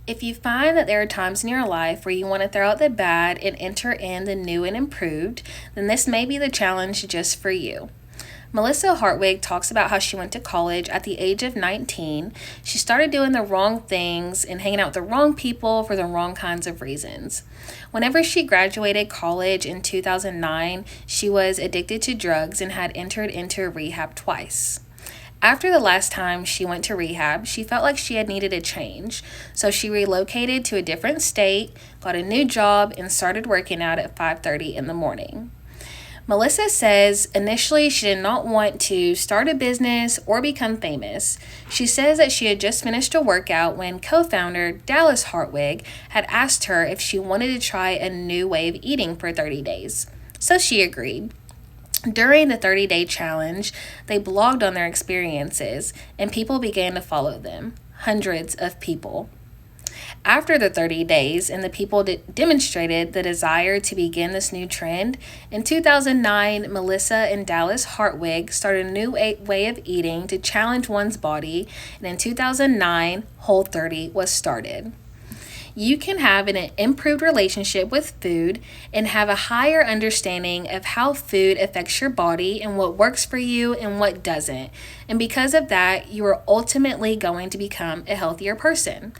If you find that there are times in your life where you want to throw out the bad and enter in the new and improved, then this may be the challenge just for you. Melissa Hartwig talks about how she went to college at the age of 19. She started doing the wrong things and hanging out with the wrong people for the wrong kinds of reasons. Whenever she graduated college in 2009, she was addicted to drugs and had entered into rehab twice. After the last time she went to rehab, she felt like she had needed a change. So she relocated to a different state, got a new job, and started working out at 5:30 in the morning. Melissa says initially she did not want to start a business or become famous. She says that she had just finished a workout when co-founder Dallas Hartwig had asked her if she wanted to try a new way of eating for 30 days. So she agreed. During the 30-day challenge, they blogged on their experiences, and people began to follow them. Hundreds of people. After the 30 days and the people demonstrated the desire to begin this new trend, in 2009, Melissa and Dallas Hartwig started a new way of eating to challenge one's body, and in 2009, Whole30 was started. You can have an improved relationship with food and have a higher understanding of how food affects your body and what works for you and what doesn't. And because of that, you are ultimately going to become a healthier person.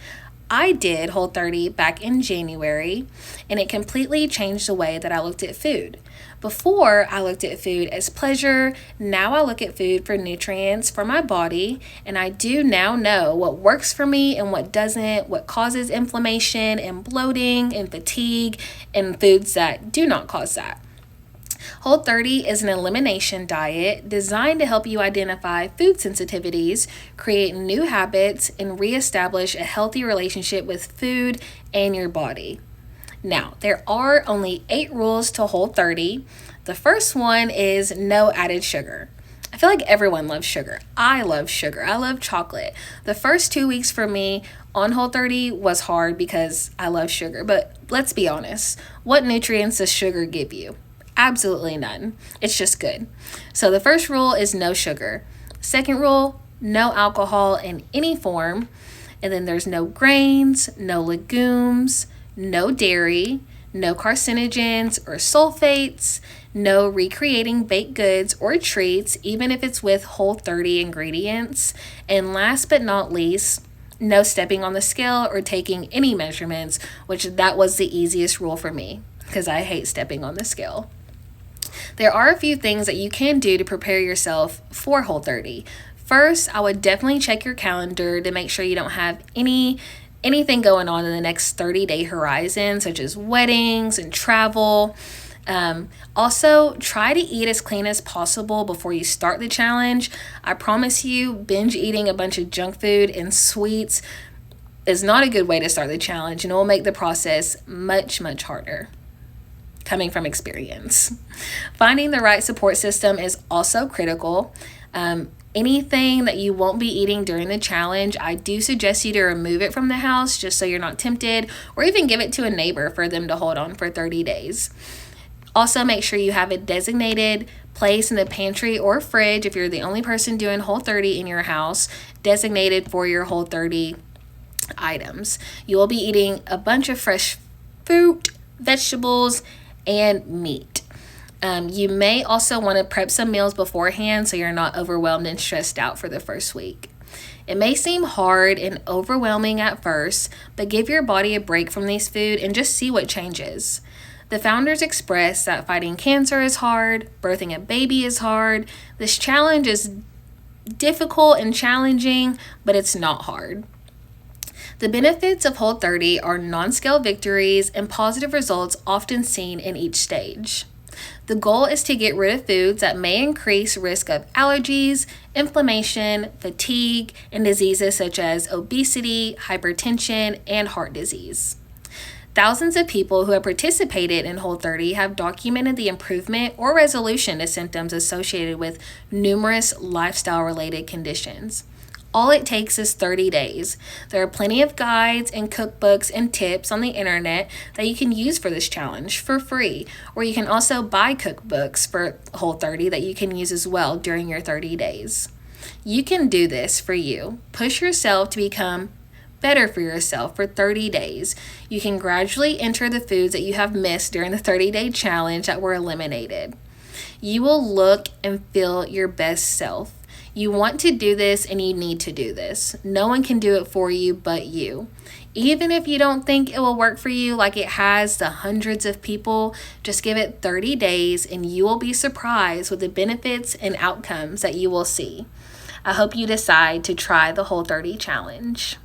I did Whole30 back in January, and it completely changed the way that I looked at food. Before, I looked at food as pleasure. Now I look at food for nutrients for my body, and I do now know what works for me and what doesn't, what causes inflammation and bloating and fatigue, and foods that do not cause that. Whole30 is an elimination diet designed to help you identify food sensitivities, create new habits, and reestablish a healthy relationship with food and your body. Now, there are only 8 rules to Whole30. The first one is no added sugar. I feel like everyone loves sugar. I love sugar. I love chocolate. The first 2 weeks for me on Whole30 was hard because I love sugar. But let's be honest. What nutrients does sugar give you? Absolutely none. It's just good. So the first rule is no sugar. Second rule, no alcohol in any form. And then there's no grains, no legumes, no dairy, no carcinogens or sulfates, no recreating baked goods or treats, even if it's with Whole30 ingredients. And last but not least, no stepping on the scale or taking any measurements, which that was the easiest rule for me because I hate stepping on the scale. There are a few things that you can do to prepare yourself for Whole30. First, I would definitely check your calendar to make sure you don't have anything going on in the next 30-day horizon, such as weddings and travel. Also, try to eat as clean as possible before you start the challenge. I promise you, binge eating a bunch of junk food and sweets is not a good way to start the challenge, and it will make the process much, much harder. Coming from experience. Finding the right support system is also critical. Anything that you won't be eating during the challenge, I do suggest you to remove it from the house just so you're not tempted, or even give it to a neighbor for them to hold on for 30 days. Also, make sure you have a designated place in the pantry or fridge if you're the only person doing Whole30 in your house, designated for your Whole30 items. You will be eating a bunch of fresh fruit, vegetables, and meat. You may also want to prep some meals beforehand so you're not overwhelmed and stressed out for the first week. It may seem hard and overwhelming at first, but give your body a break from these food and just see what changes. The founders express that fighting cancer is hard, birthing a baby is hard. This challenge is difficult and challenging, but it's not hard. The benefits of Whole30 are non-scale victories and positive results often seen in each stage. The goal is to get rid of foods that may increase risk of allergies, inflammation, fatigue, and diseases such as obesity, hypertension, and heart disease. Thousands of people who have participated in Whole30 have documented the improvement or resolution to symptoms associated with numerous lifestyle-related conditions. All it takes is 30 days. There are plenty of guides and cookbooks and tips on the internet that you can use for this challenge for free, or you can also buy cookbooks for Whole30 that you can use as well during your 30 days. You can do this for you. Push yourself to become better for yourself for 30 days. You can gradually enter the foods that you have missed during the 30-day challenge that were eliminated. You will look and feel your best self. You want to do this and you need to do this. No one can do it for you but you. Even if you don't think it will work for you like it has to hundreds of people, just give it 30 days and you will be surprised with the benefits and outcomes that you will see. I hope you decide to try the Whole30 challenge.